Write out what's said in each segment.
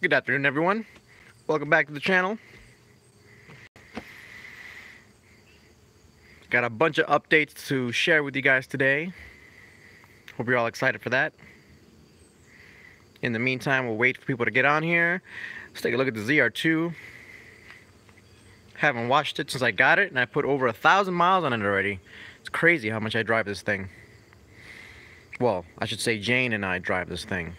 Good afternoon, everyone. Welcome back to the channel. Got a bunch of updates to share with you guys today. Hope you're all excited for that. In the meantime, we'll wait for people to get on here. Let's take a look at the ZR2. Haven't watched it since I got it, and I put over 1,000 miles on it already. It's crazy how much I drive this thing. Well, I should say Jane and I drive this thing.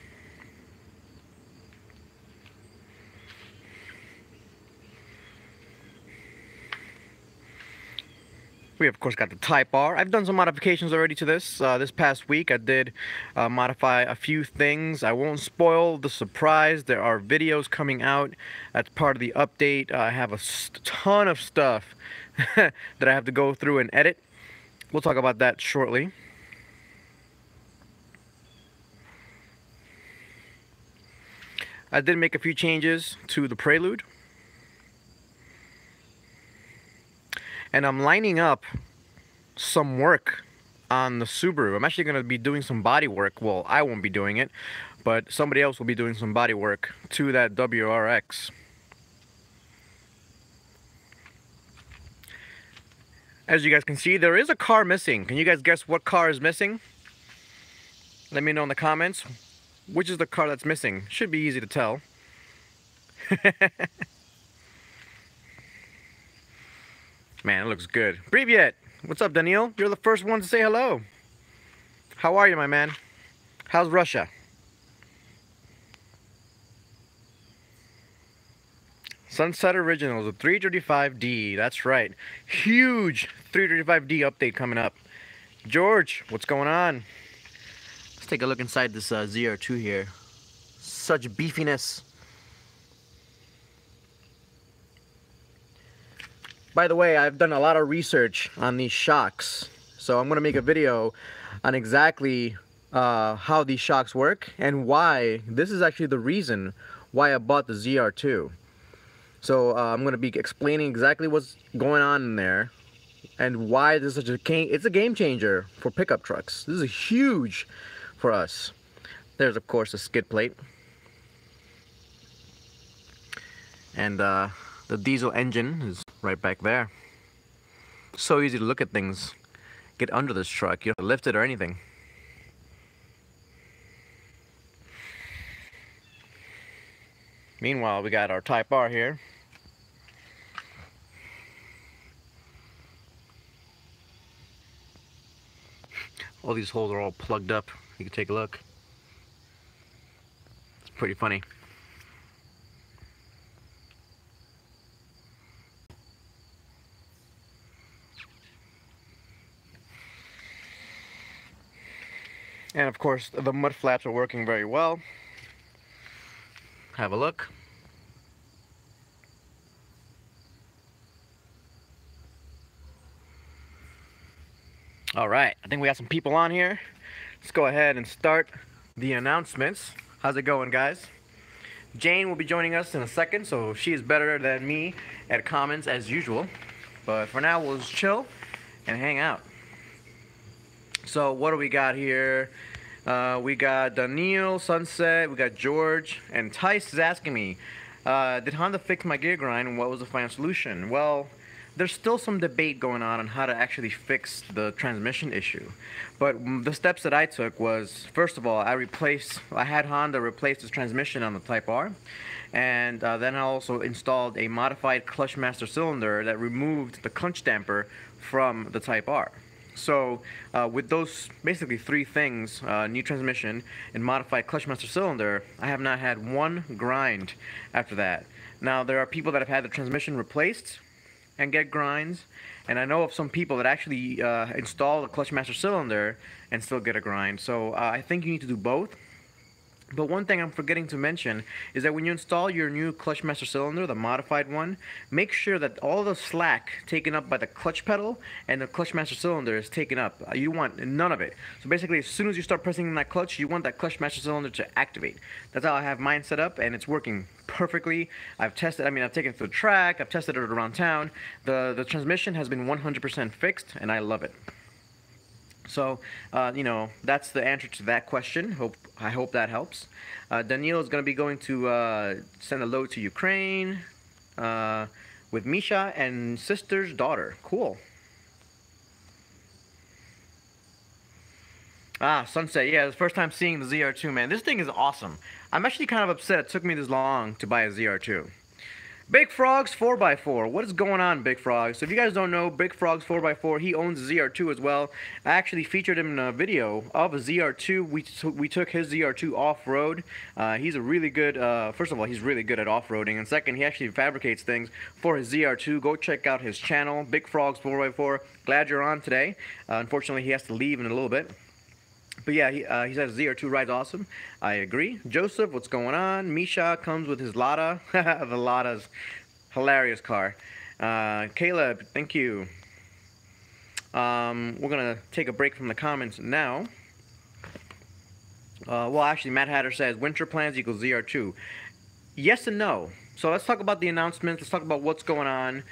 We of course got the Type R. I've done some modifications already to this. This past week I did modify a few things. I won't spoil the surprise. There are videos coming out as part of the update. I have a ton of stuff that I have to go through and edit. We'll talk about that shortly. I did make a few changes to the Prelude. And I'm lining up some work on the Subaru. I'm actually going to be doing some body work. Well, I won't be doing it, but somebody else will be doing some body work to that WRX. As you guys can see, there is a car missing. Can you guys guess what car is missing? Let me know in the comments. Which is the car that's missing? Should be easy to tell. Man, it looks good. Привет! What's up, Daniil? You're the first one to say hello. How are you, my man? How's Russia? Sunset Originals, a 335D. That's right. Huge 335D update coming up. George, what's going on? Let's take a look inside this ZR2 here. Such beefiness. By the way, I've done a lot of research on these shocks, so I'm going to make a video on exactly how these shocks work and why this is actually the reason why I bought the ZR2. So I'm going to be explaining exactly what's going on in there and why this is such it's a game changer for pickup trucks. This is huge for us. There's of course a skid plate and the diesel engine is right back there. So easy to look at things. Get under this truck. You don't have to lift it or anything. Meanwhile, we got our Type R here. All these holes are all plugged up. You can take a look. It's pretty funny. And of course, the mud flaps are working very well. Have a look. All right, I think we got some people on here. Let's go ahead and start the announcements. How's it going, guys? Jane will be joining us in a second, so she is better than me at comments as usual. But for now, we'll just chill and hang out. So what do we got here? We got Daniil, Sunset, we got George, and Tice is asking me, did Honda fix my gear grind and what was the final solution? Well, there's still some debate going on how to actually fix the transmission issue. But the steps that I took was, first of all, I had Honda replace this transmission on the Type R. And then I also installed a modified clutch master cylinder that removed the clutch damper from the Type R. So with those basically three things, new transmission and modified clutch master cylinder, I have not had one grind after that. Now there are people that have had the transmission replaced and get grinds, and I know of some people that actually install the clutch master cylinder and still get a grind. So I think you need to do both. But one thing I'm forgetting to mention is that when you install your new clutch master cylinder, the modified one, make sure that all the slack taken up by the clutch pedal and the clutch master cylinder is taken up. You want none of it. So basically, as soon as you start pressing that clutch, you want that clutch master cylinder to activate. That's how I have mine set up, and it's working perfectly. I've tested, I've taken it to the track, I've tested it around town. The transmission has been 100% fixed, and I love it. So, you know, that's the answer to that question. I hope that helps. Daniil is going to be going to send a load to Ukraine uh, with Misha and sister's daughter. Cool. Ah, Sunset. Yeah, it's the first time seeing the ZR2, man. This thing is awesome. I'm actually kind of upset it took me this long to buy a ZR2. Big Frogs 4x4. What is going on, Big Frogs? So if you guys don't know, Big Frogs 4x4, he owns a ZR2 as well. I actually featured him in a video of a ZR2. We took his ZR2 off-road. He's a really good, first of all, he's really good at off-roading. And second, he actually fabricates things for his ZR2. Go check out his channel, Big Frogs 4x4. Glad you're on today. Unfortunately, he has to leave in a little bit. But yeah, he says ZR2 ride's awesome. I agree. Joseph, what's going on? Misha comes with his Lada. The Lada's hilarious car. Caleb, thank you. We're going to take a break from the comments now. Well, actually, Matt Hatter says winter plans equals ZR2. Yes and no. So let's talk about the announcements. Let's talk about what's going on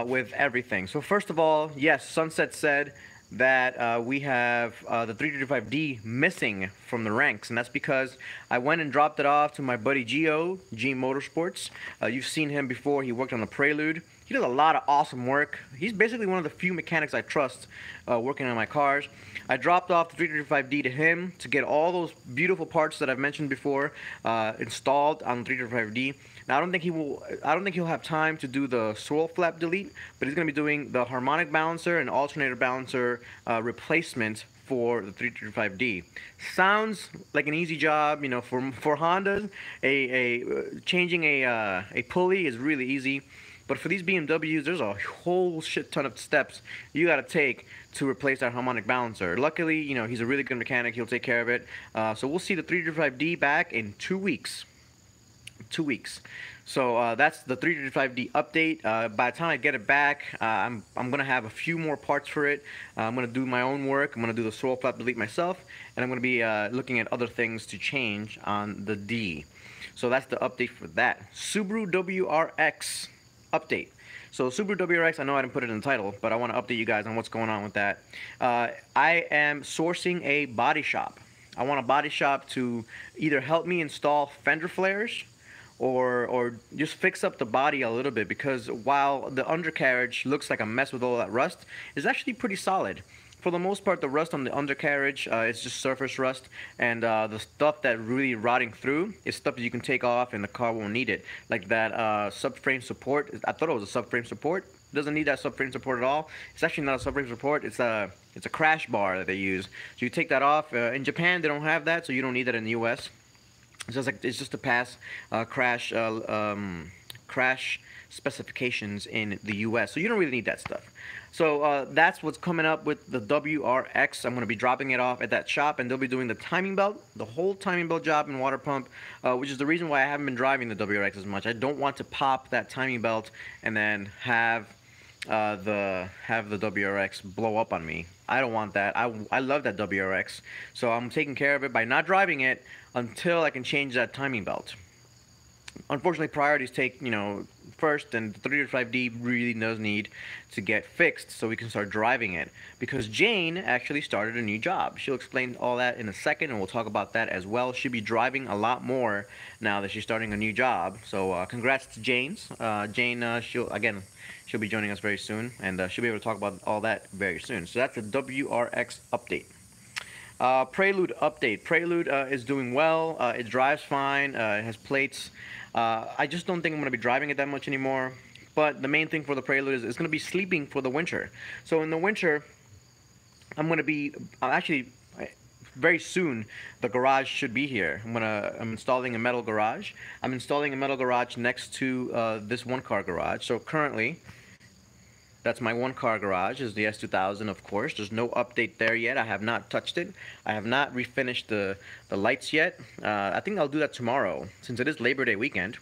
with everything. So first of all, yes, Sunset said that we have the 335D missing from the ranks, and that's because I went and dropped it off to my buddy Gio, G Motorsports. You've seen him before. He worked on the Prelude. He does a lot of awesome work. He's basically one of the few mechanics I trust working on my cars. I dropped off the 335D to him to get all those beautiful parts that I've mentioned before installed on the 335D. Now I don't think he'll have time to do the swirl flap delete, but he's going to be doing the harmonic balancer and alternator balancer replacement for the 335D. Sounds like an easy job, you know, for Honda. Changing a pulley is really easy. But for these BMWs, there's a whole shit ton of steps you got to take to replace that harmonic balancer. Luckily, you know, he's a really good mechanic. He'll take care of it. So we'll see the 335D back in 2 weeks. 2 weeks. So that's the 335D update. By the time I get it back, I'm gonna have a few more parts for it. I'm gonna do my own work. I'm gonna do the swirl flap delete myself, and I'm gonna be looking at other things to change on the D. So that's the update for that. Subaru WRX update. So Subaru WRX, I know I didn't put it in the title, but I want to update you guys on what's going on with that. I am sourcing a body shop. I want a body shop to either help me install fender flares or just fix up the body a little bit, because while the undercarriage looks like a mess with all that rust, it's actually pretty solid. For the most part, the rust on the undercarriage is just surface rust, and the stuff that really rotting through is stuff that you can take off and the car won't need it. Like that subframe support. I thought it was a subframe support. It doesn't need that subframe support at all. It's actually not a subframe support. It's a crash bar that they use. So you take that off. In Japan, they don't have that, so you don't need that in the U.S. It's just to pass crash specifications in the U.S. So you don't really need that stuff. So that's what's coming up with the WRX. I'm going to be dropping it off at that shop, and they'll be doing the timing belt, the whole timing belt job and water pump, which is the reason why I haven't been driving the WRX as much. I don't want to pop that timing belt and then have the WRX blow up on me. I don't want that. I love that WRX, so I'm taking care of it by not driving it until I can change that timing belt. Unfortunately, priorities take, you know, first, and the 335D really does need to get fixed so we can start driving it, because Jane actually started a new job. She'll explain all that in a second, and we'll talk about that as well. She'll be driving a lot more now that she's starting a new job. So congrats to Jane. She'll be joining us very soon, and she'll be able to talk about all that very soon. So that's the WRX update. Prelude update. Prelude is doing well. It drives fine. It has plates. I just don't think I'm going to be driving it that much anymore. But the main thing for the Prelude is it's going to be sleeping for the winter. So in the winter, I'm going to be actually very soon. The garage should be here. I'm installing a metal garage. I'm installing a metal garage next to this one-car garage. So currently, that's my one-car garage, is the S2000, of course. There's no update there yet. I have not touched it. I have not refinished the lights yet. I think I'll do that tomorrow, since it is Labor Day weekend.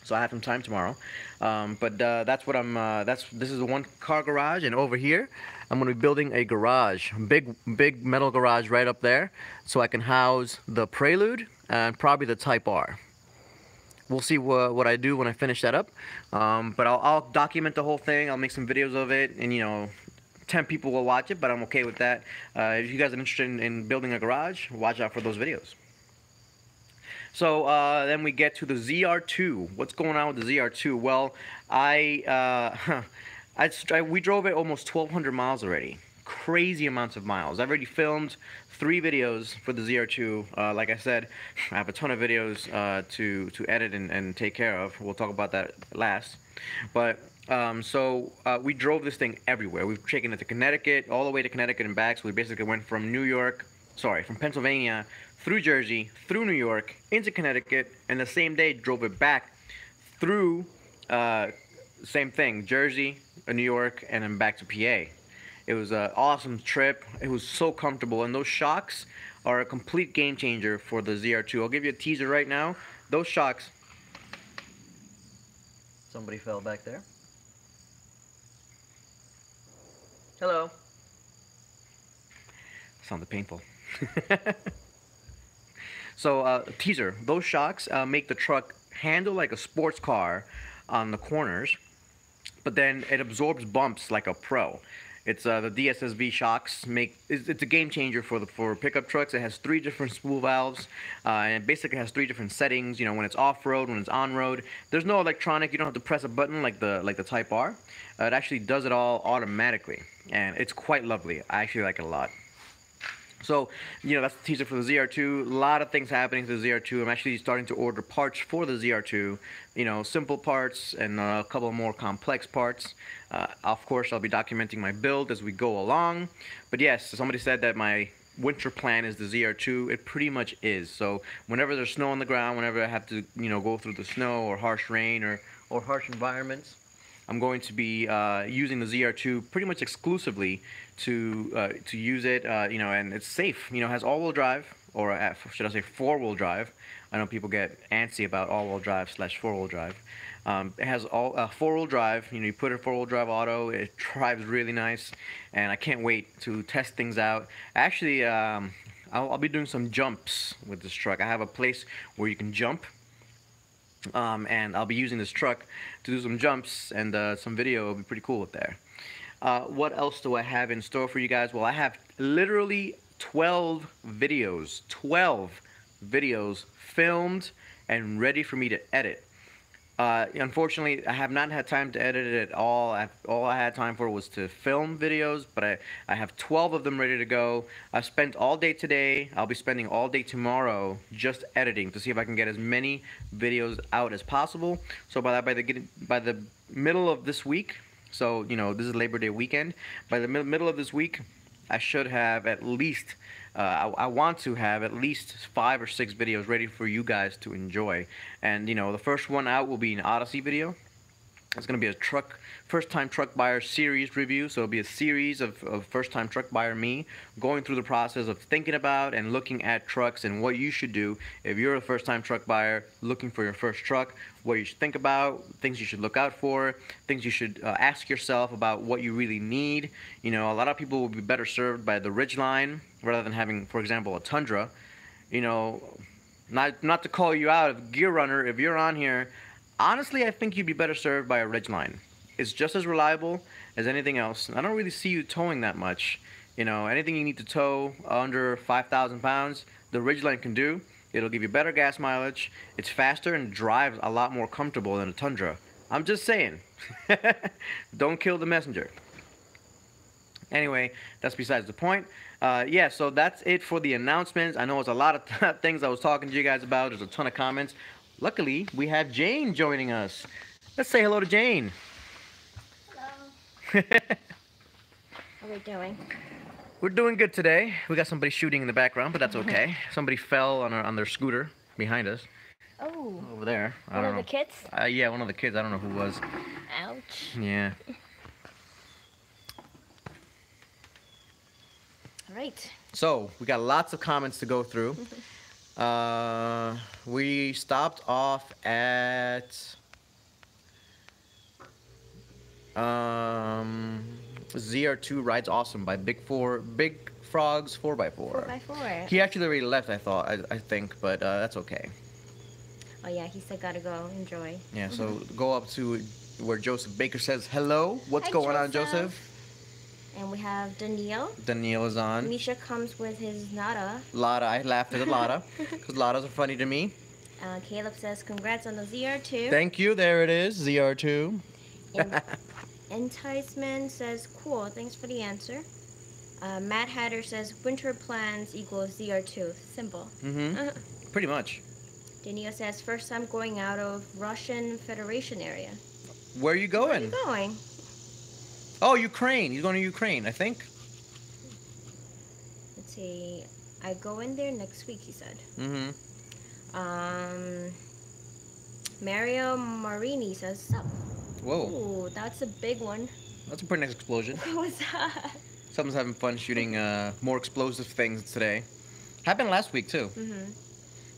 So I have some time tomorrow. That's what this is a one-car garage, and over here, I'm going to be building a garage, big metal garage right up there, so I can house the Prelude and probably the Type R. We'll see what I do when I finish that up, but I'll document the whole thing. I'll make some videos of it, and you know, 10 people will watch it, but I'm okay with that. If you guys are interested in building a garage, watch out for those videos. So then we get to the ZR2. What's going on with the ZR2? Well, we drove it almost 1,200 miles already. Crazy amounts of miles. I've already filmed 3 videos for the ZR2. Like I said, I have a ton of videos to edit and take care of. We'll talk about that last. But we drove this thing everywhere. We've taken it to Connecticut, all the way to Connecticut and back. So we basically went from from Pennsylvania through Jersey, through New York, into Connecticut, and the same day drove it back through, same thing, Jersey, New York, and then back to PA. It was an awesome trip. It was so comfortable, and those shocks are a complete game changer for the ZR2. I'll give you a teaser right now. Those shocks... Somebody fell back there. Hello. Sounded painful. So, teaser. Those shocks make the truck handle like a sports car on the corners, but then it absorbs bumps like a pro. It's the DSSV shocks it's a game changer for pickup trucks. It has 3 different spool valves, and it basically has 3 different settings. You know, when it's off road, when it's on road. There's no electronic. You don't have to press a button like the Type R. It actually does it all automatically, and it's quite lovely. I actually like it a lot. So, you know, that's the teaser for the ZR2. A lot of things happening to the ZR2. I'm actually starting to order parts for the ZR2. You know, simple parts and a couple more complex parts. Of course, I'll be documenting my build as we go along. But yes, somebody said that my winter plan is the ZR2. It pretty much is. So whenever there's snow on the ground, whenever I have to, you know, go through the snow or harsh rain or harsh environments, I'm going to be using the ZR2 pretty much exclusively to use it, you know, and it's safe. You know, it has all-wheel drive, or should I say 4-wheel drive. I know people get antsy about all-wheel drive / 4-wheel drive. It has all 4-wheel drive. You know, you put it 4-wheel drive auto. It drives really nice, and I can't wait to test things out. Actually, I'll be doing some jumps with this truck. I have a place where you can jump. And I'll be using this truck to do some jumps, and some video will be pretty cool with there. What else do I have in store for you guys? Well, I have literally 12 videos filmed and ready for me to edit. Unfortunately, I have not had time to edit it at all. All I had time for was to film videos, but I have 12 of them ready to go. I've spent all day today. I'll be spending all day tomorrow just editing to see if I can get as many videos out as possible. So by the middle of this week, so you know, this is Labor Day weekend. By the middle of this week, I should have at least I want to have at least 5 or 6 videos ready for you guys to enjoy. And you know, the first one out will be an Odyssey video. It's going to be a first-time truck buyer series review. So it'll be a series of first-time truck buyer me going through the process of thinking about and looking at trucks and what you should do if you're a first-time truck buyer looking for your first truck, what you should think about, things you should look out for, things you should ask yourself about what you really need. You know, a lot of people will be better served by the Ridgeline rather than having, for example, a Tundra. You know, not to call you out, if Gear Runner, if you're on here, honestly, I think you'd be better served by a Ridgeline. It's just as reliable as anything else. I don't really see you towing that much. You know, anything you need to tow under 5,000 pounds, the Ridgeline can do. It'll give you better gas mileage. It's faster and drives a lot more comfortable than a Tundra. I'm just saying. Don't kill the messenger. Anyway, that's besides the point. Yeah, so that's it for the announcements. I know it's a lot of things I was talking to you guys about. There's a ton of comments. Luckily, we have Jane joining us. Let's say hello to Jane. Hello. How are we doing? We're doing good today. We got somebody shooting in the background, but that's okay. Somebody fell on their scooter behind us. Oh. Over there. One of the kids? Yeah, one of the kids. I don't know who it was. Ouch. Yeah. All right. So, we got lots of comments to go through. We stopped off at ZR2 Rides Awesome by Big Frogs 4x4. 4x4. He actually already left, I think, but that's okay. Oh yeah, he said gotta go enjoy. Yeah, so go up to where Joseph Baker says hello. What's going on, Joseph? And we have Daniel. Daniel is on. Misha comes with his nada. Lada, I laughed at Lada because Ladas are funny to me. Caleb says, congrats on the ZR2. Thank you. There it is, ZR2. Enticement says, cool, thanks for the answer. Matt Hatter says, winter plans equals ZR2. Simple. Pretty much. Daniel says, first time going out of Russian Federation area. Where are you going? Where are you going? Oh, Ukraine. He's going to Ukraine, I think. Let's see. I go in there next week, he said. Mario Marini says, sup. Whoa. Ooh, that's a big one. That's a pretty nice explosion. What was that? Someone's having fun shooting more explosive things today. Happened last week, too.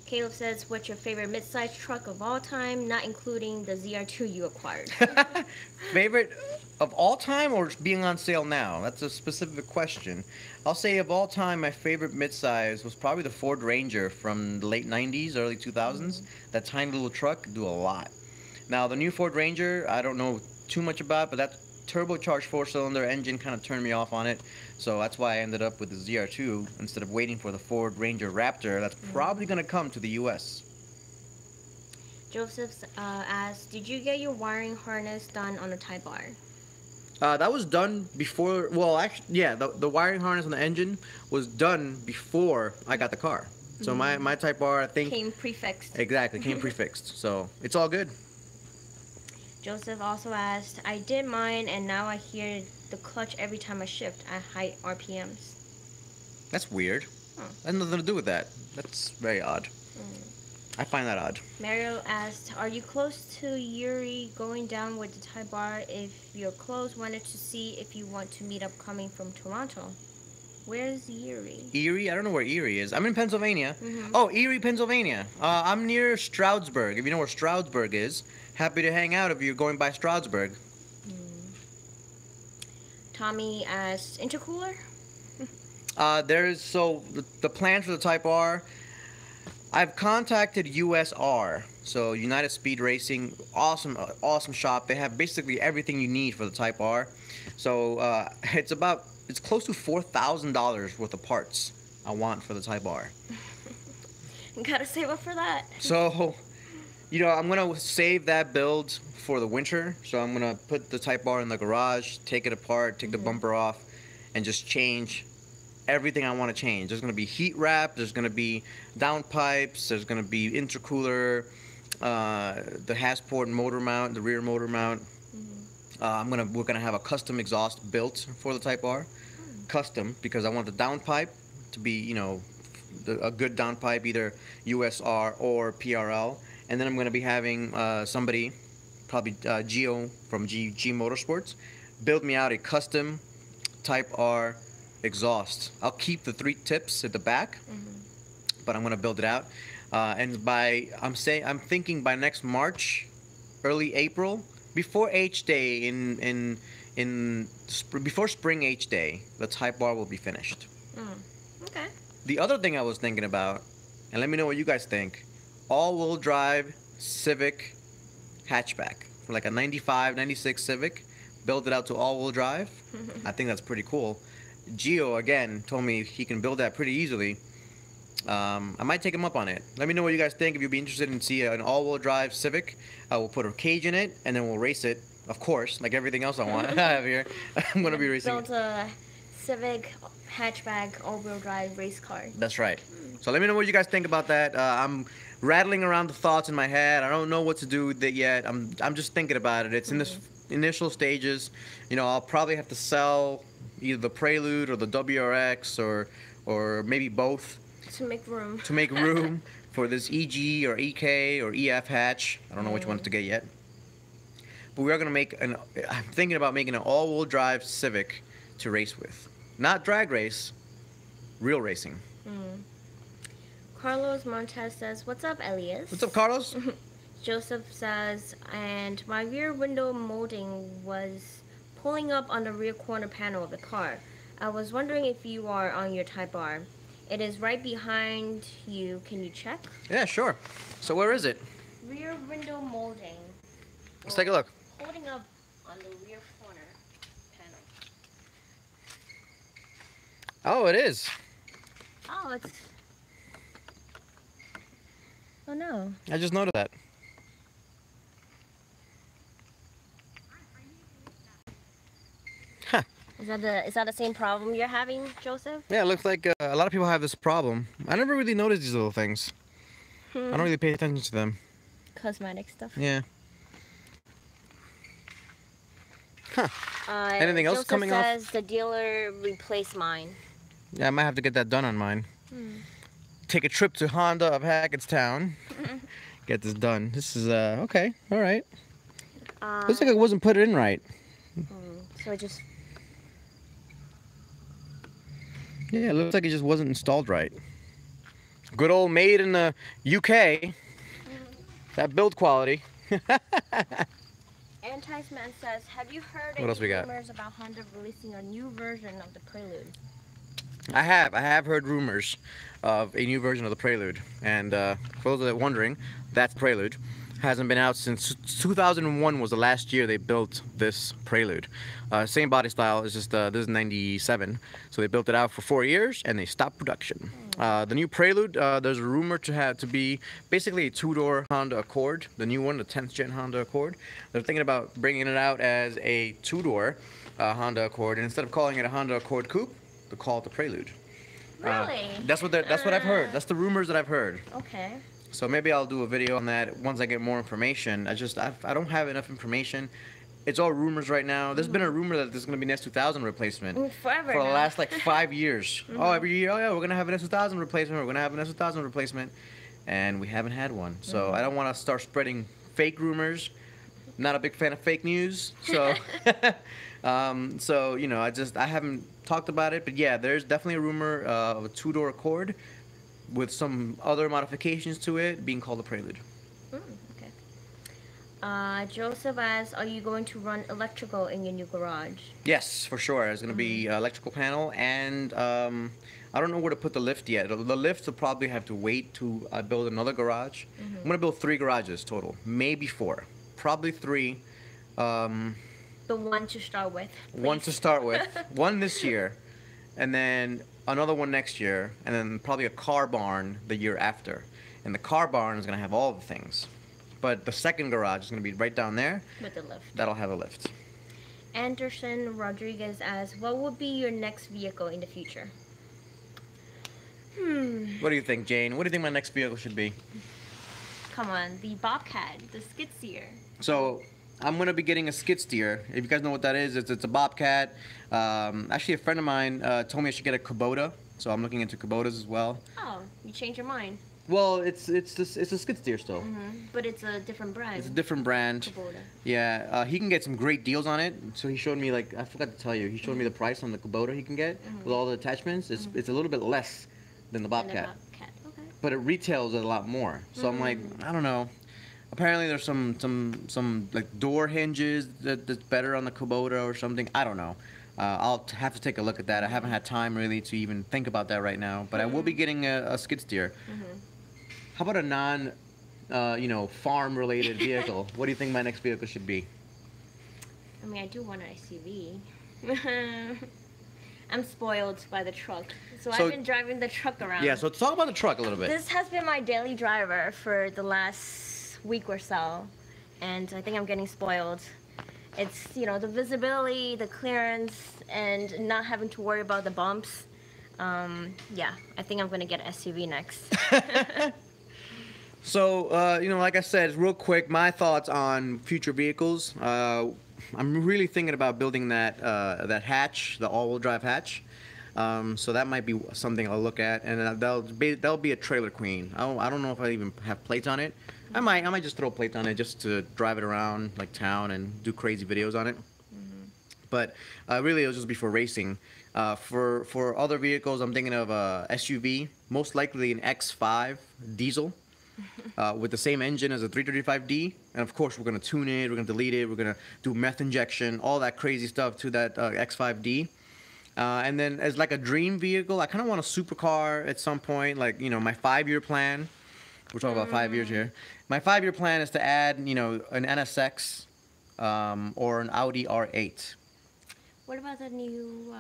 Caleb says, what's your favorite mid-size truck of all time, not including the ZR2 you acquired? Favorite of all time or being on sale now? That's a specific question. I'll say of all time, my favorite midsize was probably the Ford Ranger from the late 90s, early 2000s. That tiny little truck could do a lot. Now, the new Ford Ranger, I don't know too much about, but that turbocharged four-cylinder engine kind of turned me off on it. So that's why I ended up with the ZR2 instead of waiting for the Ford Ranger Raptor. That's probably going to come to the U.S. Joseph asks, did you get your wiring harness done on a Type R? That was done before, well, actually, yeah, the wiring harness on the engine was done before I got the car. So my Type R, I think... Came prefixed. Exactly, came prefixed. So it's all good. Joseph also asked, I did mine and now I hear the clutch every time I shift at high RPMs. That's weird. That has nothing to do with that. That's very odd. I find that odd. Mario asked, are you close to Yuri going down with the Type R? If you're close, wanted to see if you want to meet up coming from Toronto. Where's Erie? Erie? I don't know where Erie is. I'm in Pennsylvania. Oh, Erie, Pennsylvania. I'm near Stroudsburg. If you know where Stroudsburg is, happy to hang out if you're going by Stroudsburg. Tommy asked, intercooler? So the plan for the Type R, I've contacted USR, so United Speed Racing, awesome shop. They have basically everything you need for the Type R. So it's close to $4,000 worth of parts I want for the Type R. Gotta save up for that. So, you know, I'm gonna save that build for the winter. So I'm gonna put the Type R in the garage, take it apart, take the bumper off, and just change everything I want to change. There's going to be heat wrap, there's going to be downpipes, there's going to be intercooler, the Hasport motor mount, the rear motor mount. We're gonna have a custom exhaust built for the Type R, custom, because I want the downpipe to be, you know, a good downpipe, either USR or PRL. And then I'm gonna be having somebody, probably Gio from G Motorsports, build me out a custom Type R exhaust. I'll keep the 3 tips at the back, but I'm gonna build it out. And I'm thinking by next March, early April, before H Day before Spring H Day, the Type R will be finished. Okay. The other thing I was thinking about, and let me know what you guys think, all-wheel drive Civic hatchback, for like a 95, 96 Civic, build it out to all-wheel drive. I think that's pretty cool. Gio, again, told me he can build that pretty easily. I might take him up on it. Let me know what you guys think. If you'd be interested in seeing an all-wheel drive Civic, we'll put a cage in it, and then we'll race it, of course, like everything else I want I have here. I'm going to be racing. Build a Civic hatchback all-wheel drive race car. That's right. So let me know what you guys think about that. I'm rattling around the thoughts in my head. I don't know what to do with it yet. I'm just thinking about it. It's in this initial stages. You know, I'll probably have to sell either the Prelude or the WRX or maybe both. To make room. To make room for this EG or EK or EF hatch. I don't know which one to get yet. But we are going to I'm thinking about making an all-wheel drive Civic to race with. Not drag race, real racing. Carlos Montez says, what's up, Elias? What's up, Carlos? Joseph says, and my rear window molding was pulling up on the rear corner panel of the car. I was wondering if you are on your Type R. It is right behind you. Can you check? Yeah, sure. So where is it? Rear window molding. Let's take a look. Holding up on the rear corner panel. Oh, it is. Oh, it's... Oh, no. I just noticed that. Huh. Is that the same problem you're having, Joseph? Yeah, it looks like a lot of people have this problem. I never really noticed these little things. I don't really pay attention to them. Cosmetic stuff. Yeah. Huh. Anything else Joseph coming off? says the dealer replaced mine. Yeah, I might have to get that done on mine. Take a trip to Honda of Hackettstown. Get this done. This is, okay. All right. Looks like it wasn't put in right. So it just... Yeah, it looks like it just wasn't installed right. Good old made in the UK. That build quality. Anti-Man says, have you heard What else we got? rumors about Honda releasing a new version of the Prelude? I have heard rumors of a new version of the Prelude, and for those that are wondering, that's Prelude. Hasn't been out since 2001 was the last year they built this Prelude. Same body style, it's just this is 97, so they built it out for 4 years and they stopped production. The new Prelude, there's a rumor to be basically a two-door Honda Accord, the new one, the 10th gen Honda Accord. They're thinking about bringing it out as a two-door Honda Accord, and instead of calling it a Honda Accord Coupe, they'll call it the Prelude. Really? That's what I've heard. That's the rumors that I've heard. Okay. So maybe I'll do a video on that once I get more information. I don't have enough information. It's all rumors right now. There's been a rumor that there's going to be an S2000 replacement Forever for the now. last like 5 years. Oh, every year, oh yeah, we're going to have an S2000 replacement. We're going to have an S2000 replacement, and we haven't had one. So I don't want to start spreading fake rumors. Not a big fan of fake news. So, so you know, I haven't talked about it, but yeah, there's definitely a rumor of a two-door Accord with some other modifications to it being called a Prelude. Okay. Joseph asks, are you going to run electrical in your new garage? Yes, for sure. There's going to be electrical panel, and I don't know where to put the lift yet. The lift will probably have to wait to build another garage. I'm going to build 3 garages total, maybe 4, probably 3. The one to start with. One to start with, one this year, and then another one next year, and then probably a car barn the year after. And the car barn is going to have all the things. But the second garage is going to be right down there. With the lift. That'll have a lift. Anderson Rodriguez asks, what would be your next vehicle in the future? What do you think, Jane? What do you think my next vehicle should be? Come on, the Bobcat, the skid steer. So, I'm going to be getting a skid steer. If you guys know what that is, it's a Bobcat. Actually, a friend of mine told me I should get a Kubota. So I'm looking into Kubotas as well. Oh, you changed your mind. Well, it's a skid steer still. But it's a different brand. It's a different brand. Kubota. Yeah, he can get some great deals on it. So he showed me, like, I forgot to tell you, he showed me the price on the Kubota he can get with all the attachments. It's a little bit less than the Bobcat. Okay. But it retails at a lot more. So I'm like, I don't know. Apparently there's some like door hinges that's better on the Kubota or something. I don't know. I'll have to take a look at that. I haven't had time really to even think about that right now. But I will be getting a skid steer. How about a non, farm-related vehicle? What do you think my next vehicle should be? I mean, I do want an SUV. I'm spoiled by the truck. So I've been driving the truck around. Yeah, so talk about the truck a little bit. This has been my daily driver for the last week or so. And I think I'm getting spoiled. It's, the visibility, the clearance, and not having to worry about the bumps. Yeah, I think I'm going to get an SUV next. So, like I said, real quick, my thoughts on future vehicles. I'm really thinking about building that hatch, the all-wheel drive hatch. So that might be something I'll look at, and that'll be a trailer queen. I don't know if I even have plates on it. I might just throw plates on it just to drive it around like town and do crazy videos on it. But really, it'll just be for racing. For other vehicles, I'm thinking of a SUV, most likely an X5 diesel. With the same engine as a 335D, and of course we're going to tune it, we're going to delete it, we're going to do meth injection, all that crazy stuff to that X5D. And then as like a dream vehicle, I kind of want a supercar at some point, like, my 5-year plan. We're talking about 5 years here. My 5-year plan is to add, an NSX or an Audi R8. What about the new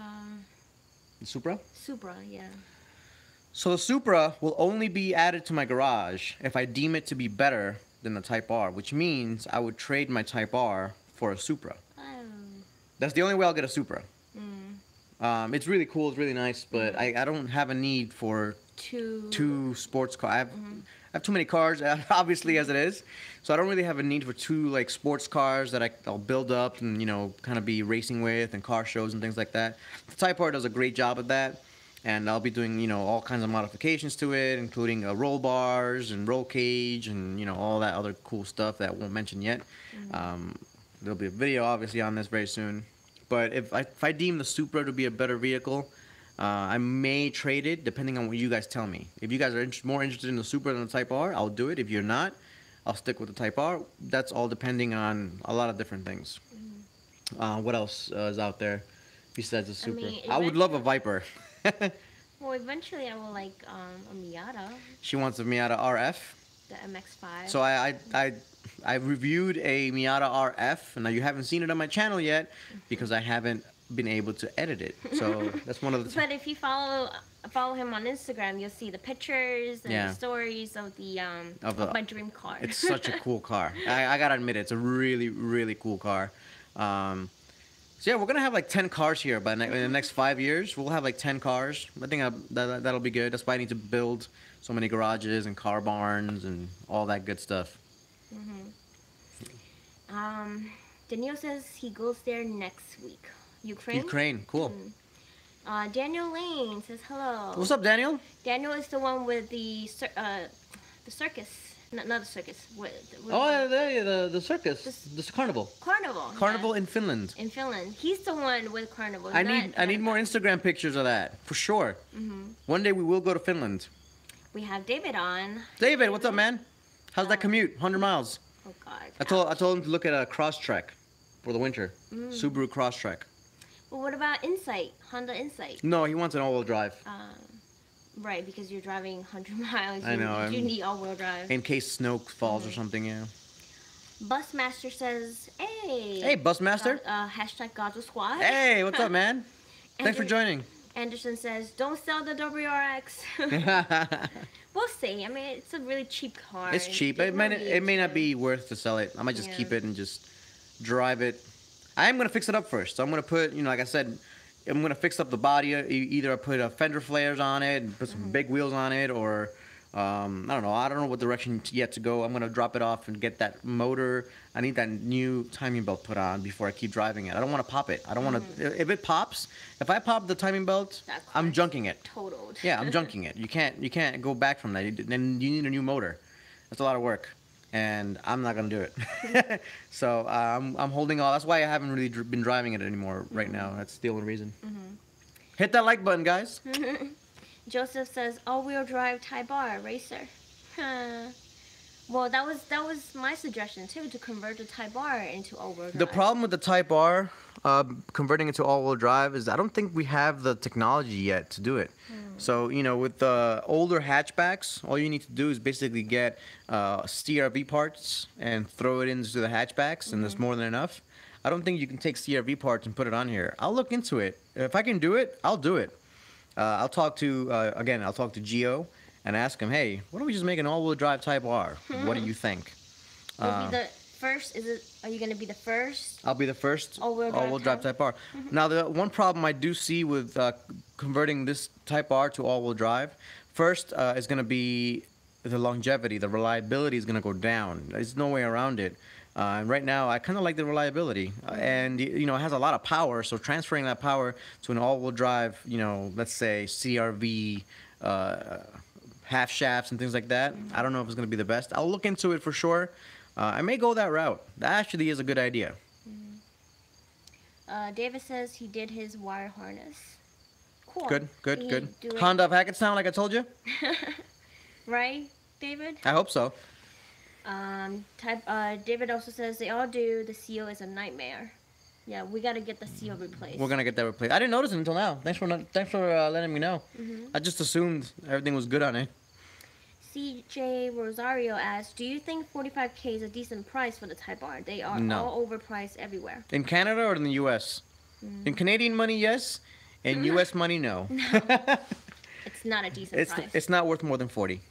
The Supra? Supra, yeah. So the Supra will only be added to my garage if I deem it to be better than the Type R, which means I would trade my Type R for a Supra. Oh. That's the only way I'll get a Supra. Mm. It's really cool, it's really nice, but I don't have a need for two sports cars. I have too many cars, obviously, as it is. So I don't really have a need for two like sports cars that I'll build up and, you know, kind of be racing with and car shows and things like that. The Type R does a great job of that. And I'll be doing, you know, all kinds of modifications to it, including roll bars and roll cage and, you know, all that other cool stuff that I won't mention yet. There'll be a video, obviously, on this very soon. But if I deem the Supra to be a better vehicle, I may trade it, depending on what you guys tell me. If you guys are more interested in the Supra than the Type R, I'll do it. If you're not, I'll stick with the Type R. That's all depending on a lot of different things. What else is out there besides the Supra? I would love a Viper. Well, eventually I will like a Miata. She wants a Miata RF. The MX-5. So I reviewed a Miata RF, and now you haven't seen it on my channel yet because I haven't been able to edit it. So that's one of the. But if you follow him on Instagram, you'll see the pictures and the stories of my dream car. It's such a cool car. I gotta admit it, it's a really, really cool car. So yeah, we're gonna have like 10 cars here, but in the next 5 years, we'll have like 10 cars. I think that'll be good. That's why I need to build so many garages and car barns and all that good stuff. Daniel says he goes there next week. Ukraine? Ukraine, cool. Daniel Lane says hello. What's up, Daniel? Daniel is the one with the circus. Not the circus. The circus. The carnival. Carnival in Finland. In Finland. He's the one with carnival. I need more Instagram pictures of that, for sure. One day we will go to Finland. We have David on. David, what's up, man? How's that commute? 100 miles. Oh, God. I told him to look at a Crosstrek for the winter. Subaru Crosstrek. Well, what about Insight? Honda Insight? No, he wants an all-wheel drive. Right, because you're driving 100 miles. I know. You need all-wheel drive. In case snow falls or something, yeah. Busmaster says, hey. Hey, Busmaster. Hashtag Gaza Squad. Hey, what's up, man? Thanks for joining. Anderson says, don't sell the WRX. We'll see. I mean, it's a really cheap car. It's cheap. It may not be worth to sell it. I might just keep it and just drive it. I am going to fix it up first. So I'm going to put, you know, like I said, I'm going to fix up the body. Either I put fender flares on it and put some big wheels on it, or I don't know. I don't know what direction yet to go. I'm going to drop it off and get that motor. I need that new timing belt put on before I keep driving it. I don't want to pop it. I don't want to. If it pops, if I pop the timing belt, I'm junking it. Totaled. Yeah, I'm junking it. You can't go back from that. Then you need a new motor. That's a lot of work, and I'm not gonna do it. So I'm holding on. That's why I haven't really been driving it anymore right now. That's the only reason. Hit that like button, guys. Joseph says all-wheel drive Type R racer. Well, that was my suggestion too, to convert the Type R into all-wheel drive. The problem with the Type R converting it to all-wheel drive is I don't think we have the technology yet to do it. So, you know, with the older hatchbacks, all you need to do is basically get CRV parts and throw it into the hatchbacks, and there's more than enough. I don't think you can take CRV parts and put it on here. I'll look into it. If I can do it, I'll do it. I'll talk to Gio and ask him, hey, why don't we just make an all-wheel drive Type R? What do you think? You'll be the first. Are you going to be the first? I'll be the first all-wheel drive Type R. Now, the one problem I do see with converting this Type R to all-wheel drive, first is going to be the longevity. The reliability is going to go down. There's no way around it. And right now, I kind of like the reliability. And, you know, it has a lot of power. So transferring that power to an all-wheel drive, you know, let's say CRV, half shafts and things like that, I don't know if it's going to be the best. I'll look into it for sure. I may go that route. That actually is a good idea. David says he did his wire harness. Cool. Good. Honda of Hackettstown, like I told you. Right, David? I hope so. David also says they all do. The seal is a nightmare. Yeah, we got to get the seal replaced. We're gonna get that replaced. I didn't notice it until now. Thanks for letting me know. I just assumed everything was good on it. CJ Rosario asks, do you think 45K is a decent price for the Type R? They are all overpriced everywhere. In Canada or in the U.S.? In Canadian money, yes. In U.S. money, no. It's not a decent price. It's not worth more than 40.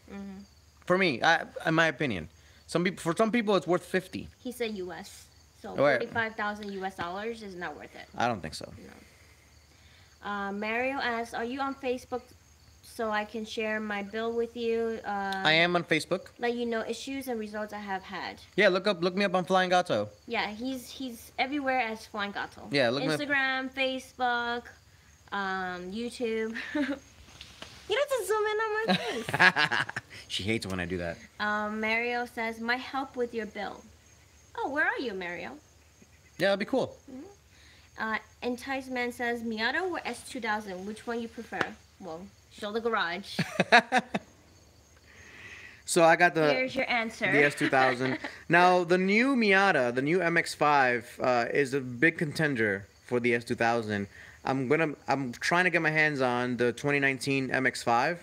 For me, in my opinion. For some people, it's worth 50. He said U.S. So Oh, yeah. 45,000 U.S. dollars is not worth it. I don't think so. No. Mario asks, "Are you on Facebook so I can share my bill with you?" I am on Facebook. Let you know issues and results I have had. Yeah, look me up on Flying Gato. Yeah, he's everywhere as Flying Gato. Yeah, look me up. Instagram, Facebook, YouTube. You don't have to zoom in on my face. She hates when I do that. Mario says, "My help with your bill." Oh, where are you, Mario? Yeah, that'd be cool. Entice Man says, "Miata or S2000? Which one you prefer?" Well, show the garage. So I got Here's your answer. the S2000. Now the new Miata, the new MX-5, is a big contender for the S2000. I'm trying to get my hands on the 2019 MX-5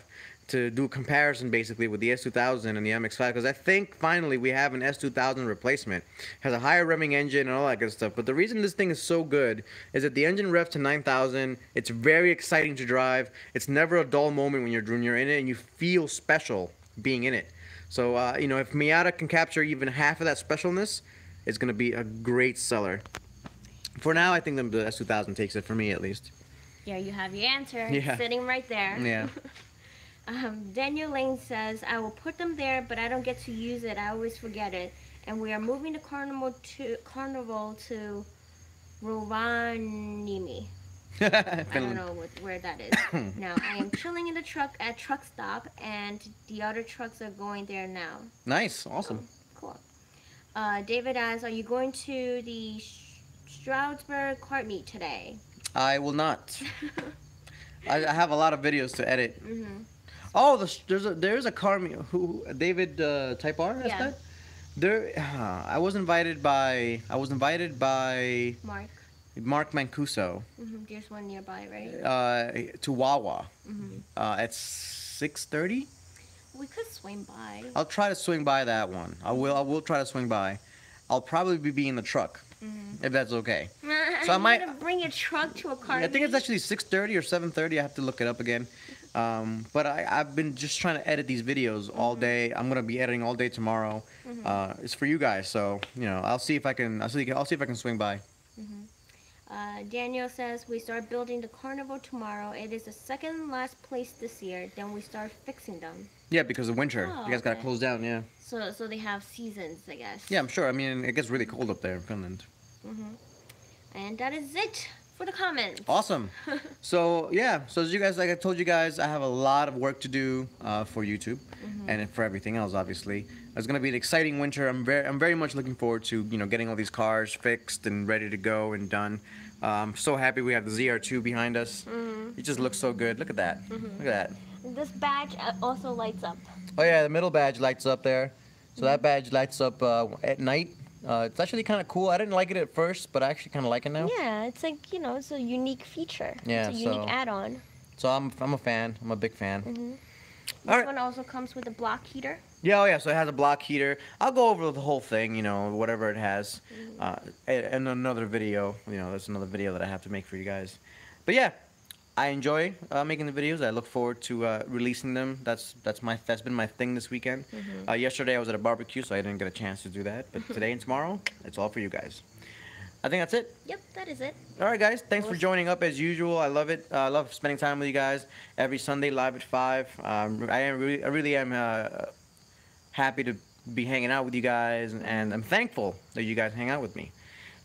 to do a comparison basically with the S2000 and the MX-5, because I think finally we have an S2000 replacement. Has a higher revving engine and all that good stuff. But the reason this thing is so good is that the engine revs to 9,000. It's very exciting to drive. It's never a dull moment when you're in it, and you feel special being in it. So you know, if Miata can capture even half of that specialness, it's gonna be a great seller. For now, I think the S2000 takes it, for me at least. Yeah, you have your answer. Yeah. It's sitting right there. Yeah. Daniel Lane says, "I will put them there, but I don't get to use it. I always forget it. And we are moving the Carnival to Rovaniemi." I don't know where that is. Now, I am chilling in the truck at truck stop, and the other trucks are going there now. Nice. Awesome. Cool. David asks, "Are you going to the Stroudsburg kart meet today?" I will not. I have a lot of videos to edit. Oh, there's a car meet. Who David Type R? That's that? There. I was invited by Mark Mancuso. There's one nearby, right? To Wawa. At 6:30. We could swing by. I'll try to swing by that one. I will try to swing by. I'll probably be in the truck, if that's okay. So I might bring a truck to a car. I think it's actually 6:30 or 7:30. I have to look it up again. But I've been just trying to edit these videos all day. I'm gonna be editing all day tomorrow. It's for you guys, so you know, I'll see if I can swing by. Daniel says, "We start building the Carnival tomorrow. It is the second last place this year. Then we start fixing them." Yeah, because of winter. Oh, you guys gotta close down. Yeah. So they have seasons, I guess. Yeah, I'm sure. I mean, it gets really cold up there in Finland. And that is it for the comments. Awesome. So yeah, so as you guys, like I told you guys, I have a lot of work to do for YouTube and for everything else. Obviously, it's gonna be an exciting winter. I'm very much looking forward to getting all these cars fixed and ready to go and done. I'm so happy we have the ZR2 behind us. It just looks so good. Look at that. Look at that. This badge also lights up. Oh yeah, the middle badge lights up there. So that badge lights up at night. It's actually kind of cool. I didn't like it at first, but I actually kind of like it now. Yeah, it's like, it's a unique feature. Yeah, it's a unique add-on. So I'm a fan. I'm a big fan. This one also comes with a block heater. Yeah, oh yeah, so it has a block heater. I'll go over the whole thing, whatever it has. In another video, that's another video that I have to make for you guys. But yeah, I enjoy making the videos. I look forward to releasing them. That's been my thing this weekend. Yesterday I was at a barbecue, so I didn't get a chance to do that. But today and tomorrow, it's all for you guys. I think that's it. Yep, that is it. All right, guys. Thanks for joining up as usual. I love it. I love spending time with you guys every Sunday live at 5. I really am happy to be hanging out with you guys, and I'm thankful that you guys hang out with me.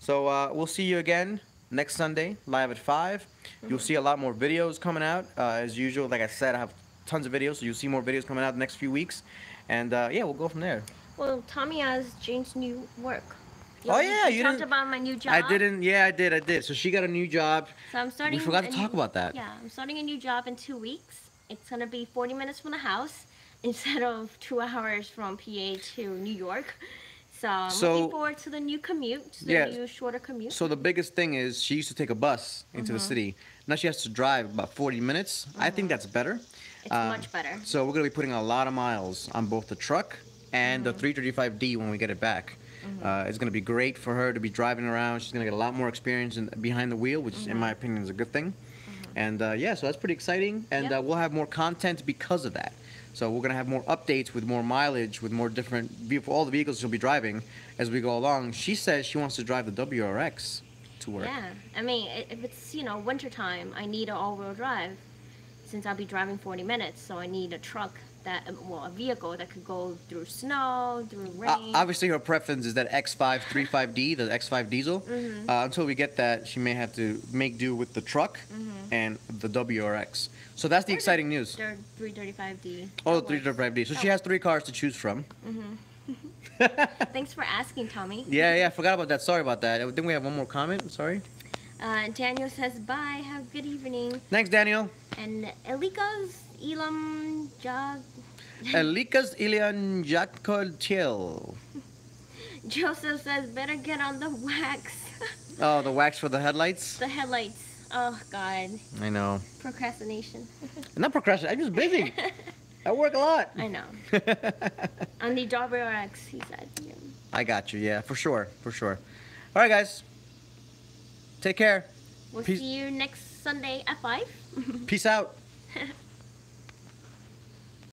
So we'll see you again next Sunday live at 5. You'll see a lot more videos coming out as usual. Like I said, I have tons of videos, so you'll see more videos coming out the next few weeks. And yeah, we'll go from there. Well, Tommy has Jane's new work. Oh yeah, you talked about my new job. I didn't. Yeah, I did. So she got a new job. So I'm starting. We forgot to talk about that. Yeah, I'm starting a new job in 2 weeks. It's gonna be 40 minutes from the house instead of 2 hours from PA to New York. So I'm looking forward to the new commute, new shorter commute. So the biggest thing is she used to take a bus into the city. Now she has to drive about 40 minutes. I think that's better. It's much better. So we're gonna be putting a lot of miles on both the truck and the 335D when we get it back. It's going to be great for her to be driving around. She's going to get a lot more experience behind the wheel, which in my opinion is a good thing. And yeah, so that's pretty exciting. And Yep. we'll have more content because of that. So we're gonna have more updates with more mileage, with more different for all the vehicles she'll be driving as we go along. She says she wants to drive the WRX to work. Yeah, I mean, if it's, winter time, I need an all-wheel drive since I'll be driving 40 minutes, so I need a truck a vehicle that could go through snow, through rain. Obviously, her preference is that X5 35D, the X5 diesel. Until we get that, she may have to make do with the truck and the WRX. So that's the exciting news. They're 335D. Oh, the 335D. So she has 3 cars to choose from. Thanks for asking, Tommy. Yeah, I forgot about that. Sorry about that. I think we have one more comment. Sorry. Daniel says, bye, have a good evening. Thanks, Daniel. And Elika's Elam Jag. Elikas Ilian Jakol. Joseph says, better get on the wax. Oh, the wax for the headlights? The headlights. Oh, God. I know. Procrastination. Not procrastination. I'm just busy. I work a lot. I know. On the WRX, he said. Yeah. I got you. Yeah, for sure. For sure. All right, guys. Take care. We'll Peace. see you next Sunday at 5. Peace out.